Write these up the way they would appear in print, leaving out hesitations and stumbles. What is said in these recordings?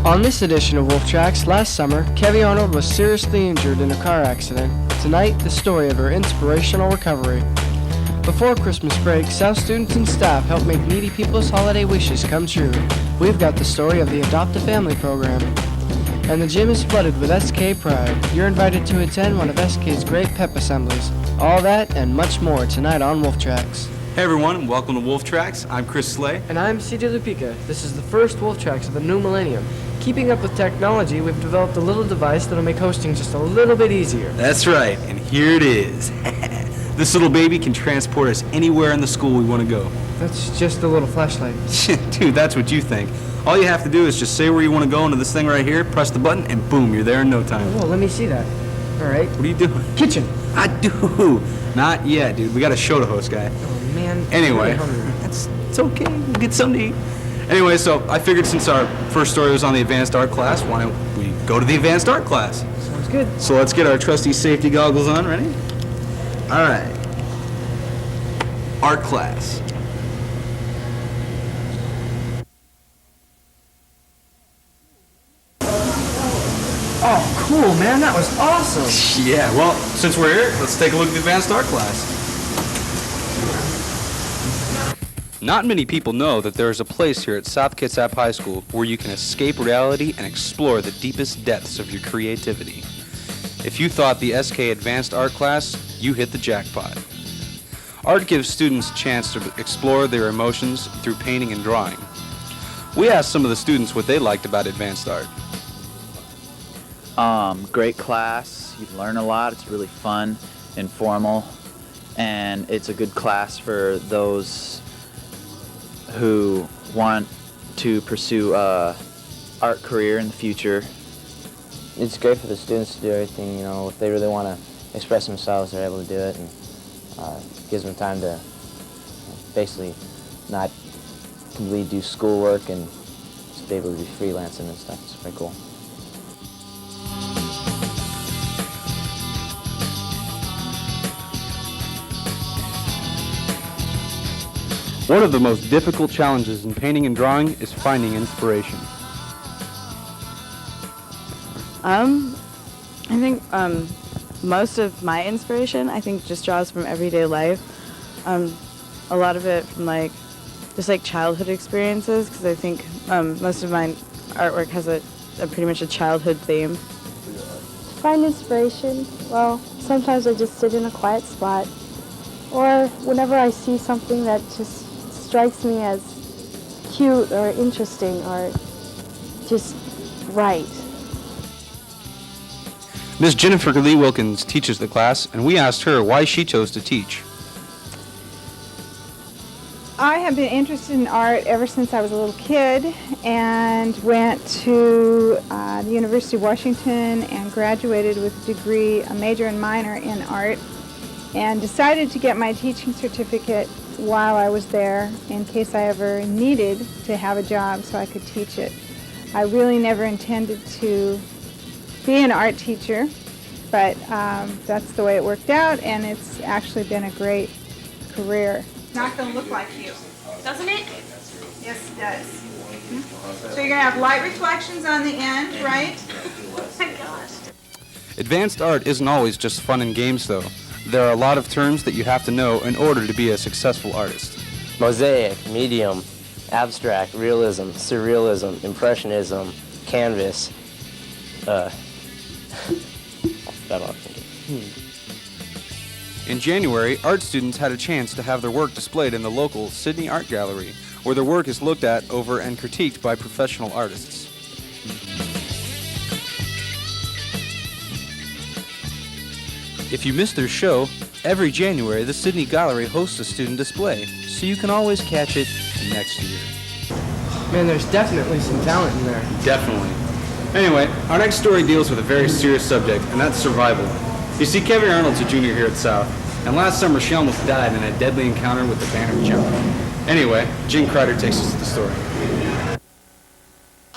On this edition of Wolf Tracks, last summer, Cevi Arnold was seriously injured in a car accident. Tonight, the story of her inspirational recovery. Before Christmas break, South students and staff helped make needy people's holiday wishes come true. We've got the story of the Adopt a Family program. And the gym is flooded with SK pride. You're invited to attend one of SK's great pep assemblies. All that and much more tonight on Wolf Tracks. Hey everyone, welcome to Wolf Tracks. I'm Chris Slay. And I'm CJ Lupica. This is the first Wolf Tracks of the new millennium. Keeping up with technology, we've developed a little device that'll make hosting just a little bit easier. That's right, and here it is. This little baby can transport us anywhere in the school we want to go. That's just a little flashlight. Dude, that's what you think. All you have to do is just say where you want to go into this thing right here, press the button, and boom, you're there in no time. Oh, let me see that. All right. What are you doing? Kitchen. I do. Not yet, dude. We got a show to host, guy. Oh, man. Anyway, it's okay. We'll get something to eat. Anyway, so I figured since our first story was on the advanced art class, why don't we go to the advanced art class? Sounds good. So let's get our trusty safety goggles on. Ready? All right. Art class. Oh, cool, man. That was awesome. Yeah, well, since we're here, let's take a look at the advanced art class. Not many people know that there is a place here at South Kitsap High School where you can escape reality and explore the deepest depths of your creativity. If you thought the SK Advanced Art class, you hit the jackpot. Art gives students a chance to explore their emotions through painting and drawing. We asked some of the students what they liked about advanced art. Great class. You learn a lot. It's really fun, informal, and it's a good class for those who want to pursue a art career in the future. It's great for the students to do everything, you know, if they really want to express themselves, they're able to do it, and gives them time to basically not completely do schoolwork and just be able to do freelancing and stuff. It's pretty cool. One of the most difficult challenges in painting and drawing is finding inspiration. I think most of my inspiration, I think, just draws from everyday life. A lot of it from just childhood experiences, because I think most of my artwork has a pretty much a childhood theme. Find inspiration. Well, sometimes I just sit in a quiet spot, or whenever I see something that just strikes me as cute or interesting or just right. Ms. Jennifer Lee Wilkins teaches the class, and we asked her why she chose to teach. I have been interested in art ever since I was a little kid, and went to the University of Washington and graduated with a degree, a major and minor in art, and decided to get my teaching certificate while I was there in case I ever needed to have a job so I could teach it. I really never intended to be an art teacher, but that's the way it worked out, and it's actually been a great career. Not going to look like you, doesn't it? Yes, it does. So you're going to have light reflections on the end, right? Oh my gosh. Advanced art isn't always just fun and games, though. There are a lot of terms that you have to know in order to be a successful artist. Mosaic, medium, abstract, realism, surrealism, impressionism, canvas. I forgot all. In January, art students had a chance to have their work displayed in the local Sydney Art Gallery, where their work is looked at over and critiqued by professional artists. If you missed their show, every January the Sydney Gallery hosts a student display, so you can always catch it next year. Man, there's definitely some talent in there. Definitely. Anyway, our next story deals with a very serious subject, and that's survival. You see, Cevi Arnold's a junior here at South, and last summer she almost died in a deadly encounter with the banner jump. Anyway, Gene Cruder takes us to the story.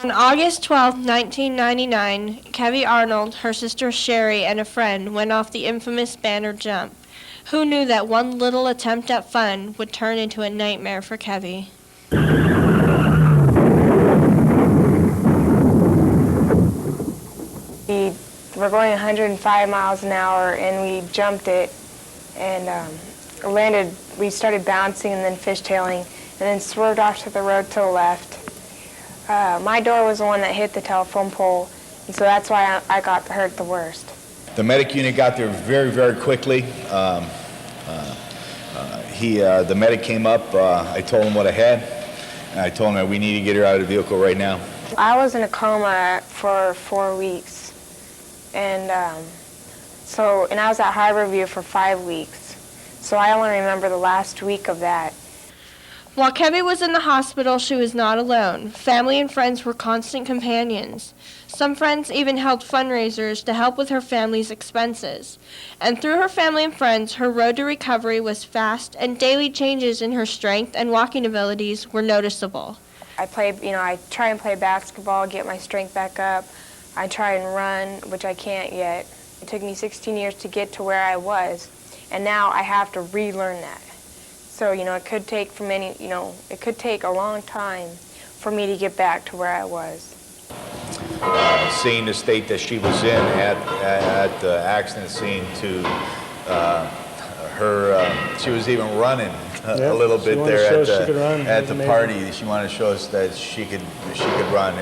On August 12, 1999, Cevi Arnold, her sister Sherry, and a friend went off the infamous banner jump. Who knew that one little attempt at fun would turn into a nightmare for Cevi? were going 105 miles an hour, and we jumped it and landed. We started bouncing and then fishtailing, and then swerved off to the road to the left. My door was the one that hit the telephone pole, and so that's why I got hurt the worst. The medic unit got there very, very quickly. The medic came up. I told him what I had, and I told him that we need to get her out of the vehicle right now. I was in a coma for 4 weeks, and I was at Harborview for 5 weeks. So I only remember the last week of that. While Kevi was in the hospital, she was not alone. Family and friends were constant companions. Some friends even held fundraisers to help with her family's expenses. And through her family and friends, her road to recovery was fast, and daily changes in her strength and walking abilities were noticeable. I try and play basketball, get my strength back up. I try and run, which I can't yet. It took me 16 years to get to where I was, and now I have to relearn that. So, it could take it could take a long time for me to get back to where I was. Seeing the state that she was in at the accident scene to she was even running a little bit there at the party. She wanted to show us that she could run.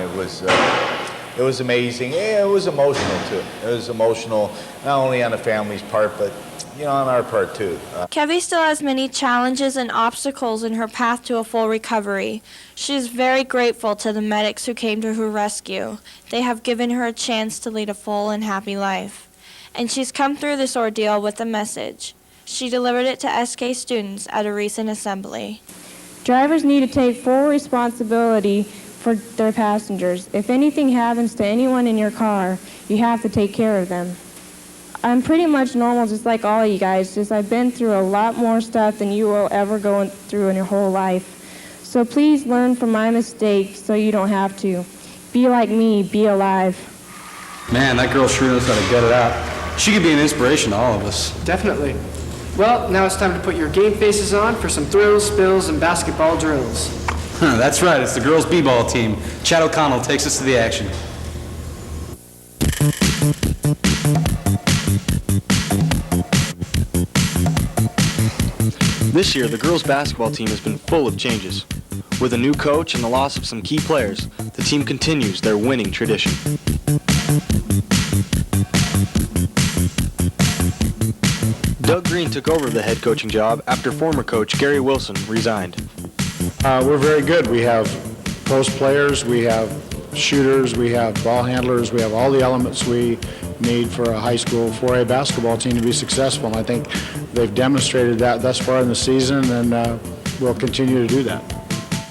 It was amazing. Yeah, it was emotional too. It was emotional not only on the family's part, but on our part too. Kevi still has many challenges and obstacles in her path to a full recovery. She is very grateful to the medics who came to her rescue. They have given her a chance to lead a full and happy life. And she's come through this ordeal with a message. She delivered it to SK students at a recent assembly. Drivers need to take full responsibility for their passengers. If anything happens to anyone in your car, you have to take care of them. I'm pretty much normal, just like all of you guys. Just I've been through a lot more stuff than you will ever go through in your whole life. So please learn from my mistakes so you don't have to. Be like me, be alive. Man, that girl sure knows how to get it out. She could be an inspiration to all of us. Definitely. Well, now it's time to put your game faces on for some thrills, spills, and basketball drills. That's right, it's the girls' b-ball team. Chad O'Connell takes us to the action. This year, the girls' basketball team has been full of changes. With a new coach and the loss of some key players, the team continues their winning tradition. Doug Green took over the head coaching job after former coach Gary Wilson resigned. We're very good. We have post players, we have shooters, we have ball handlers, we have all the elements we need for a high school 4A basketball team to be successful. And I think they've demonstrated that thus far in the season, and we'll continue to do that.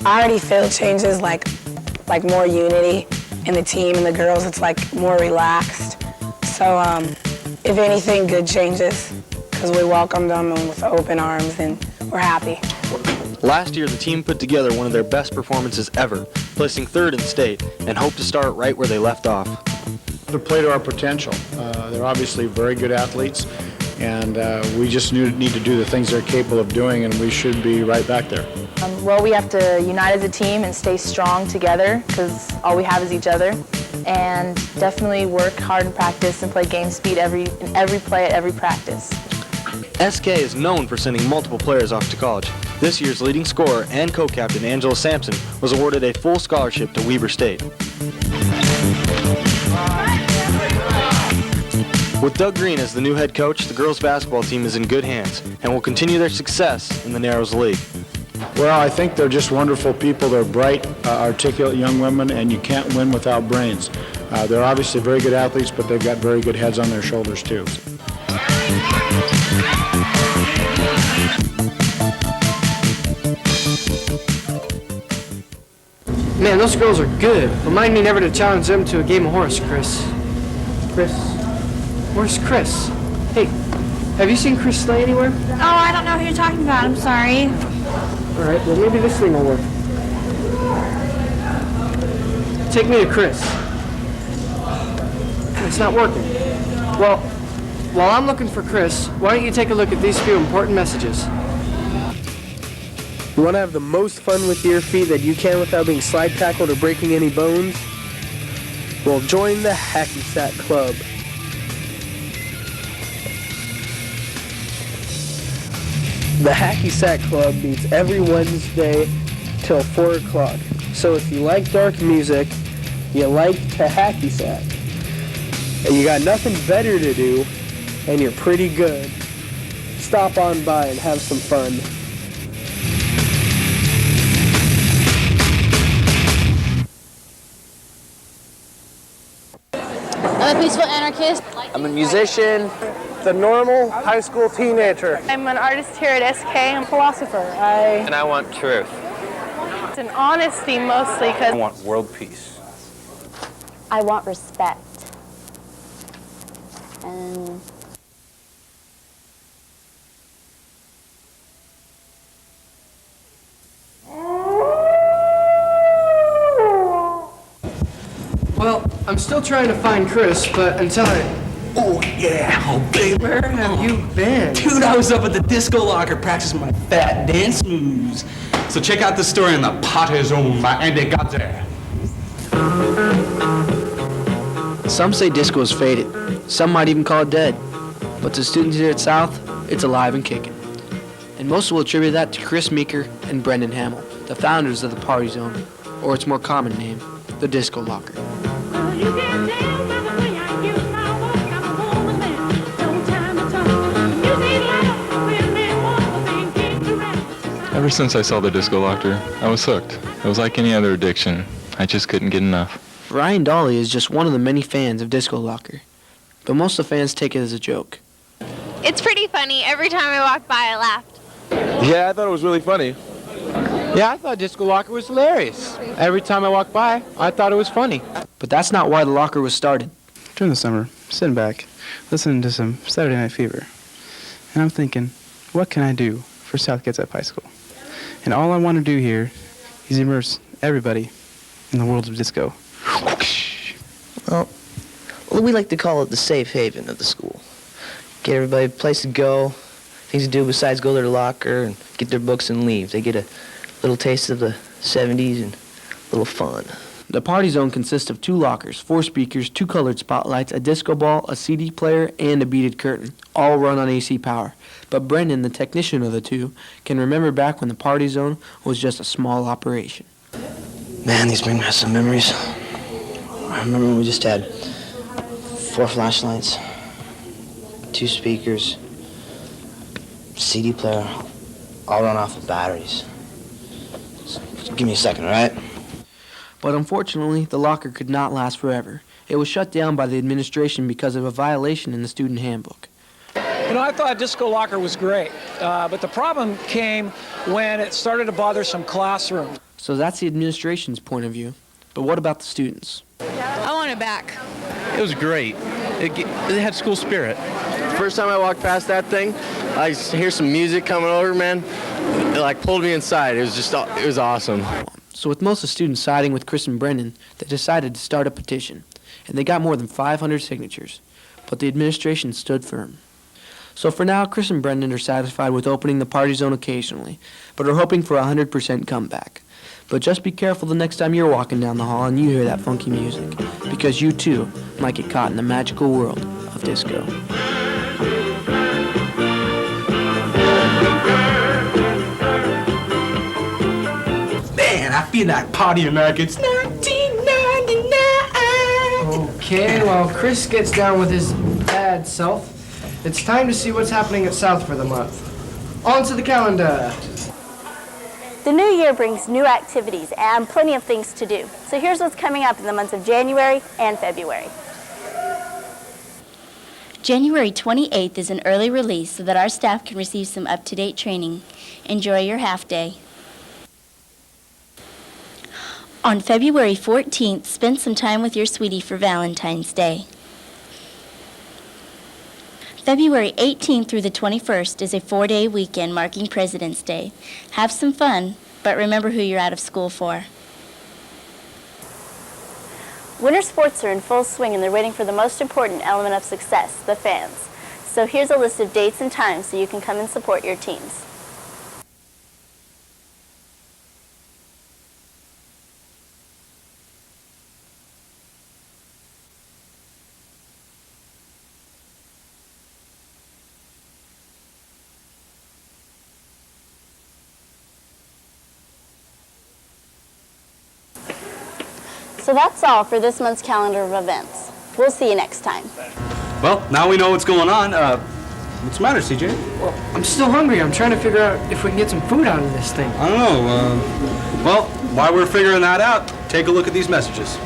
I already feel changes like more unity in the team and the girls. It's like more relaxed. So if anything, good changes, because we welcomed them with open arms and we're happy. Last year, the team put together one of their best performances ever, placing third in state, and hope to start right where they left off. To play to our potential. They're obviously very good athletes, and we just need to do the things they're capable of doing, and we should be right back there. Well, we have to unite as a team and stay strong together, because all we have is each other, and definitely work hard in practice and play game speed in every play at every practice. SK is known for sending multiple players off to college. This year's leading scorer and co-captain Angela Sampson was awarded a full scholarship to Weber State. With Doug Green as the new head coach, the girls' basketball team is in good hands and will continue their success in the Narrows League. Well, I think they're just wonderful people. They're bright, articulate young women, and you can't win without brains. They're obviously very good athletes, but they've got very good heads on their shoulders, too. Man, those girls are good. Remind me never to challenge them to a game of horse, Chris. Chris? Where's Chris? Hey, have you seen Chris Slay anywhere? Oh, I don't know who you're talking about. I'm sorry. All right, well, maybe this thing will work. Take me to Chris. It's not working. Well, while I'm looking for Chris, why don't you take a look at these few important messages? You want to have the most fun with your feet that you can without being slide tackled or breaking any bones? Well, join the Hacky Club. The Hacky Sack Club meets every Wednesday till 4 o'clock. So if you like dark music, you like to hacky sack, and you got nothing better to do, and you're pretty good, stop on by and have some fun. I'm a peaceful anarchist. I'm a musician. The normal high school teenager. I'm an artist here at SK. I'm a philosopher. And I want truth. It's an honesty mostly I because want world peace. I want respect. And Well, I'm still trying to find Chris, but until I... Oh, yeah, okay. Where have you been? Dude, I was up at the disco locker practicing my fat dance moves. So check out the story in the Party Zone by Andy Godsey. Some say disco is faded. Some might even call it dead. But to students here at South, it's alive and kicking. And most will attribute that to Chris Meeker and Brendan Hamill, the founders of the Party Zone, or its more common name, the Disco Locker. Ever since I saw the Disco Locker, I was hooked. It was like any other addiction. I just couldn't get enough. Ryan Dolly is just one of the many fans of Disco Locker, but most of the fans take it as a joke. It's pretty funny. Every time I walk by, I laughed. Yeah, I thought it was really funny. Yeah, I thought Disco Locker was hilarious. Every time I walked by, I thought it was funny. But that's not why the locker was started. During the summer, sitting back, listening to some Saturday Night Fever, and I'm thinking, what can I do for South Kitsap High School? And all I want to do here is immerse everybody in the world of disco. Well, we like to call it the safe haven of the school. Get everybody a place to go, things to do besides go to their locker and get their books and leave. They get a little taste of the 70s and a little fun. The Party Zone consists of 2 lockers, 4 speakers, 2 colored spotlights, a disco ball, a CD player, and a beaded curtain, all run on AC power. But Brendan, the technician of the 2, can remember back when the Party Zone was just a small operation. Man, these bring back some memories. I remember when we just had 4 flashlights, 2 speakers, CD player, all run off of batteries. Just give me a second, all right? But unfortunately, the locker could not last forever. It was shut down by the administration because of a violation in the student handbook. You know, I thought Disco Locker was great, but the problem came when it started to bother some classrooms. So that's the administration's point of view. But what about the students? I want it back. It was great. It had school spirit. First time I walked past that thing, I hear some music coming over, man. It like pulled me inside. It was awesome. So with most of the students siding with Chris and Brendan, they decided to start a petition. And they got more than 500 signatures. But the administration stood firm. So for now, Chris and Brendan are satisfied with opening the Party Zone occasionally, but are hoping for a 100% comeback. But just be careful the next time you're walking down the hall and you hear that funky music, because you too might get caught in the magical world of disco. Man, I feel like partying like it's 1999. Okay, while Chris gets down with his bad self, it's time to see what's happening at South for the month. On to the calendar. the new year brings new activities and plenty of things to do. So here's what's coming up in the months of January and February. January 28th is an early release so that our staff can receive some up-to-date training. Enjoy your half day. On February 14th, spend some time with your sweetie for Valentine's Day. February 18th through the 21st is a 4-day weekend marking President's Day. Have some fun, but remember who you're out of school for. Winter sports are in full swing and they're waiting for the most important element of success, the fans. So here's a list of dates and times so you can come and support your teams. So that's all for this month's calendar of events. We'll see you next time. Well, now we know what's going on. What's the matter, CJ? Well, I'm still hungry. I'm trying to figure out if we can get some food out of this thing. I don't know. Well, while we're figuring that out, take a look at these messages.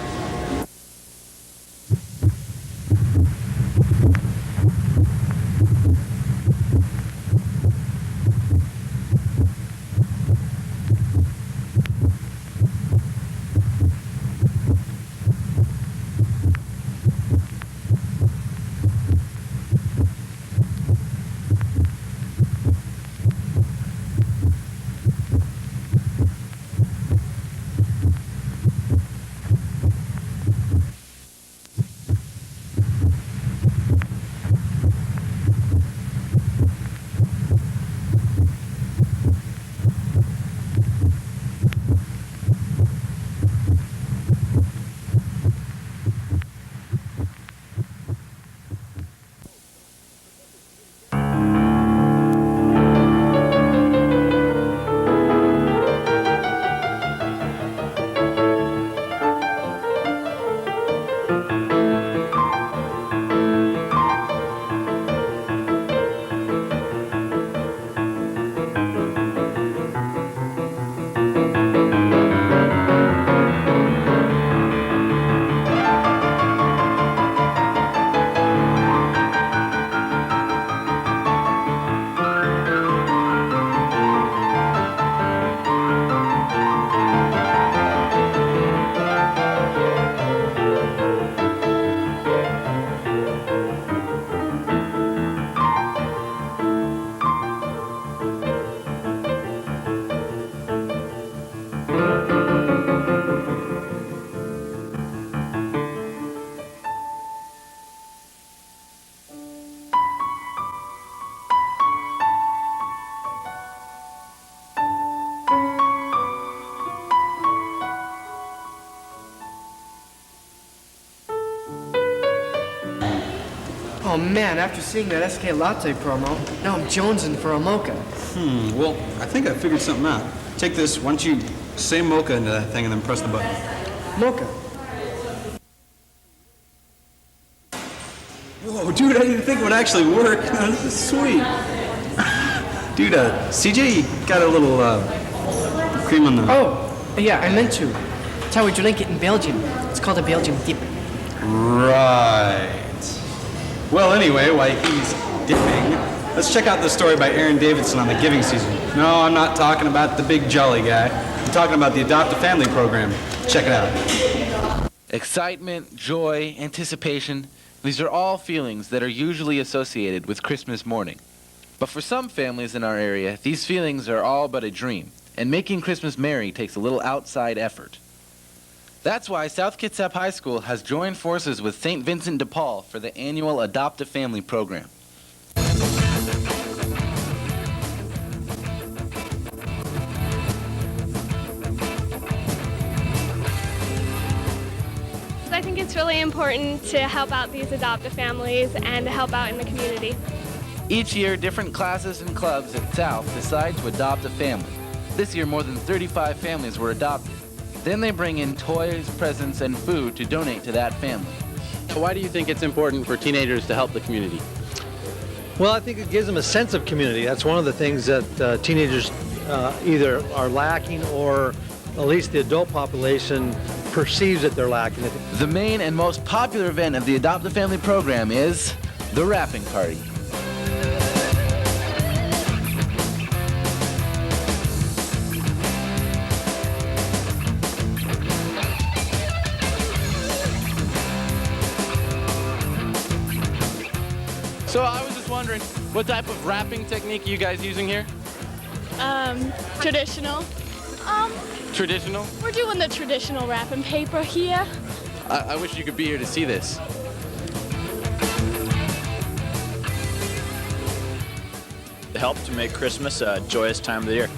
Oh man, after seeing that SK Latte promo, now I'm jonesing for a mocha. Well, I think I figured something out. Take this, why don't you say mocha into that thing and then press the button. Mocha. Whoa, dude, I didn't think it would actually work. This is sweet. Dude, CJ got a little cream on the... Oh, yeah, I meant to. That's how we drink it in Belgium. It's called a Belgian dip. Right. Well, anyway, while he's dipping, let's check out this story by Aaron Davidson on the giving season. No, I'm not talking about the big jolly guy. I'm talking about the Adopt a Family program. Check it out. Excitement, joy, anticipation, these are all feelings that are usually associated with Christmas morning. But for some families in our area, these feelings are all but a dream, and making Christmas merry takes a little outside effort. That's why South Kitsap High School has joined forces with St. Vincent de Paul for the annual Adopt a Family program. I think it's really important to help out these adoptive families and to help out in the community. Each year, different classes and clubs at South decide to adopt a family. This year, more than 35 families were adopted. Then they bring in toys, presents, and food to donate to that family. Why do you think it's important for teenagers to help the community? Well, I think it gives them a sense of community. That's one of the things that teenagers either are lacking, or at least the adult population perceives that they're lacking. The main and most popular event of the Adopt a Family program is the wrapping party. So I was just wondering, what type of wrapping technique are you guys using here? Traditional. Traditional? We're doing the traditional wrapping paper here. I wish you could be here to see this. Help to make Christmas a joyous time of the year.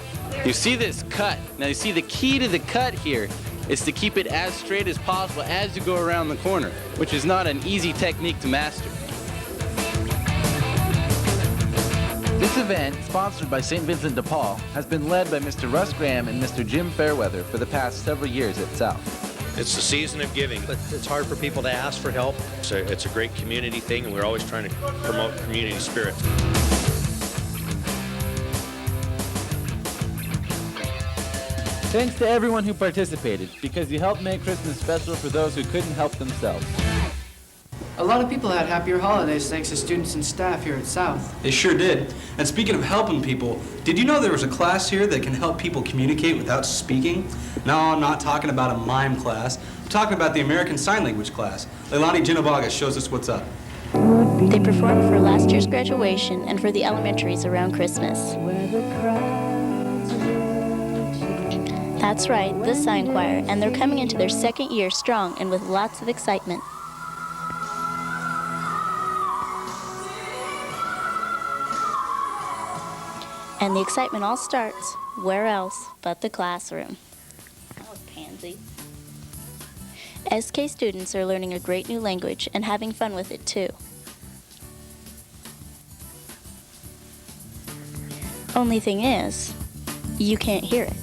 You see this cut. Now you see the key to the cut here is to keep it as straight as possible as you go around the corner, which is not an easy technique to master. This event, sponsored by St. Vincent de Paul, has been led by Mr. Russ Graham and Mr. Jim Fairweather for the past several years at South. It's the season of giving. But it's hard for people to ask for help. It's a great community thing, and we're always trying to promote community spirit. Thanks to everyone who participated, because you helped make Christmas special for those who couldn't help themselves. A lot of people had happier holidays thanks to students and staff here at South. They sure did. And speaking of helping people, did you know there was a class here that can help people communicate without speaking? No, I'm not talking about a mime class. I'm talking about the American Sign Language class. Leilani Genobaga shows us what's up. They performed for last year's graduation and for the elementaries around Christmas. That's right, the sign choir, and they're coming into their second year strong and with lots of excitement. And the excitement all starts, where else but the classroom. Oh, pansy. SK students are learning a great new language and having fun with it too. Only thing is, you can't hear it.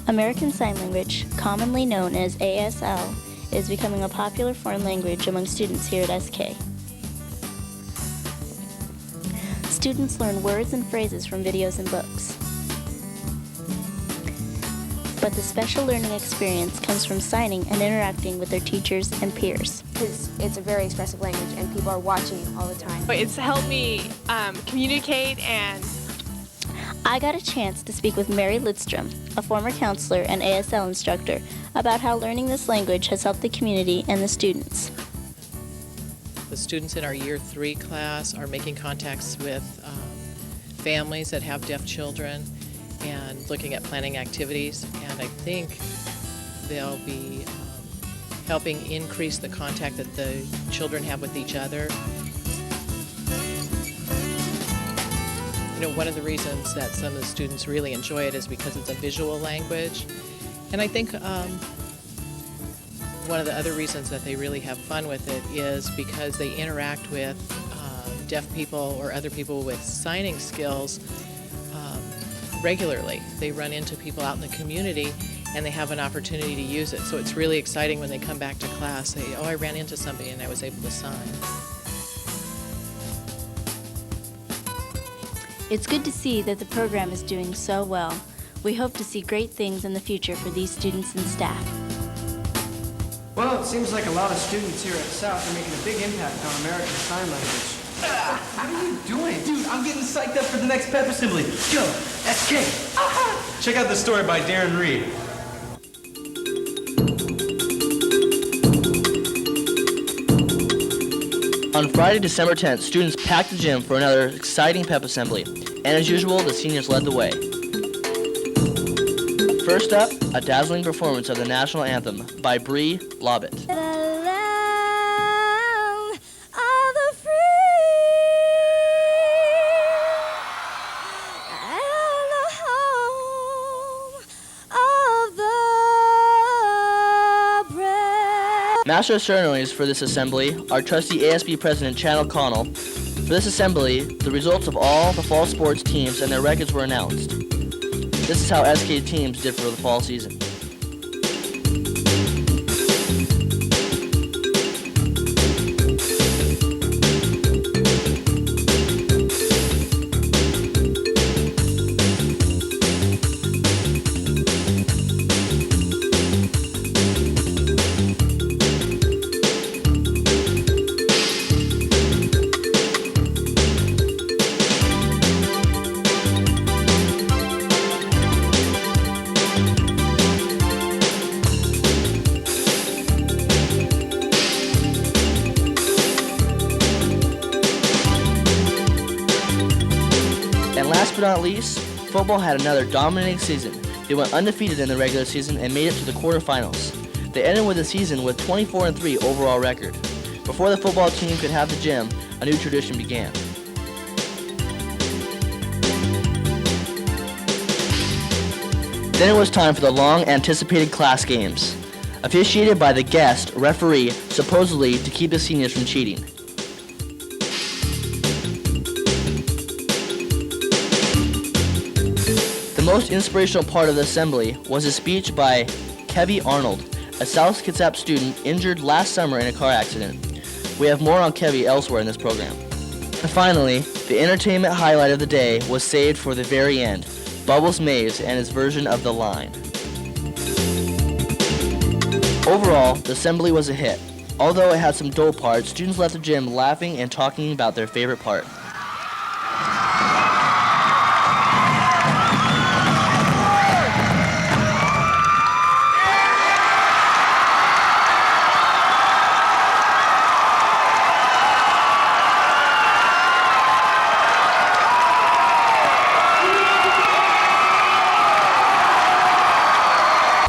American Sign Language, commonly known as ASL, is becoming a popular foreign language among students here at SK. Students learn words and phrases from videos and books. But the special learning experience comes from signing and interacting with their teachers and peers. Because it's a very expressive language and people are watching all the time. It's helped me communicate, and I got a chance to speak with Mary Lidstrom, a former counselor and ASL instructor, about how learning this language has helped the community and the students. The students in our Year 3 class are making contacts with families that have deaf children and looking at planning activities, and I think they'll be helping increase the contact that the children have with each other. You know, one of the reasons that some of the students really enjoy it is because it's a visual language, and I think one of the other reasons that they really have fun with it is because they interact with deaf people or other people with signing skills regularly. They run into people out in the community and they have an opportunity to use it. So it's really exciting when they come back to class, say, oh, I ran into somebody and I was able to sign. It's good to see that the program is doing so well. We hope to see great things in the future for these students and staff. Well, it seems like a lot of students here at South are making a big impact on American Sign Language. What are you doing? Dude, I'm getting psyched up for the next Pep Assembly. Go, SK. Check out this story by Darren Reed. On Friday, December 10th, students packed the gym for another exciting Pep Assembly. And as usual, the seniors led the way. First up, a dazzling performance of the national anthem by Bree Lobbit. Master of ceremonies for this assembly are trustee ASB President Chad O'Connell. For this assembly, the results of all the fall sports teams and their records were announced. This is how SK teams did for the fall season. But not least, football had another dominating season. They went undefeated in the regular season and made it to the quarterfinals. They ended with the season with 24-3 overall record. Before the football team could have the gym, a new tradition began. Then it was time for the long-anticipated class games, officiated by the guest referee, supposedly to keep the seniors from cheating. The most inspirational part of the assembly was a speech by Cevi Arnold, a South Kitsap student injured last summer in a car accident. We have more on Cevi elsewhere in this program. And finally, the entertainment highlight of the day was saved for the very end, Bubbles Maves and his version of the line. Overall, the assembly was a hit. Although it had some dull parts, students left the gym laughing and talking about their favorite part.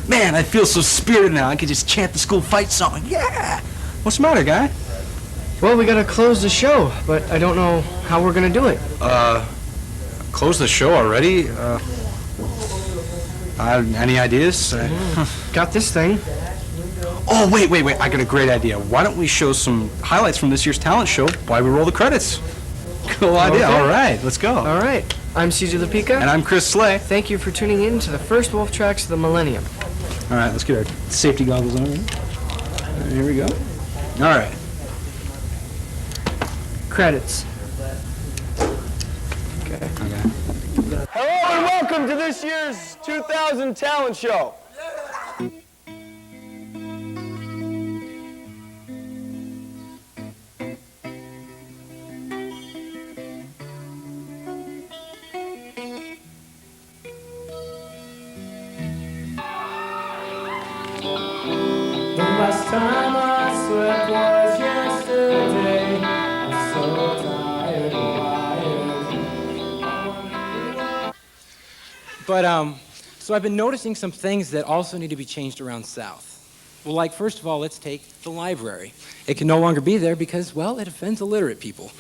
Man, I feel so spirited now. I could just chant the school fight song. Yeah! What's the matter, guy? Well, we gotta close the show, but I don't know how we're gonna do it. Close the show already? Any ideas? Got this thing. Oh, wait. I got a great idea. Why don't we show some highlights from this year's talent show while we roll the credits? Cool idea. Okay. All right, let's go. All right. I'm CJ Lupica. And I'm Chris Slay. Thank you for tuning in to the first Wolf Tracks of the Millennium. All right, let's get our safety goggles on. Here we go. All right. Credits. Okay. Hello and welcome to this year's 2000 Talent Show. The last time I slept was yesterday. I'm so tired and wired. But, so I've been noticing some things that also need to be changed around South. Well, like, first of all, let's take the library. It can no longer be there because, well, it offends illiterate people.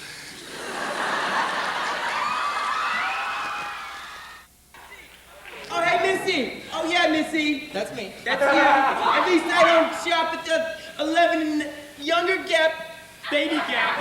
Oh, hey, Missy. Oh, yeah, Missy. That's me. That's you. At least I don't shop at the 11 and younger Gap, baby Gap.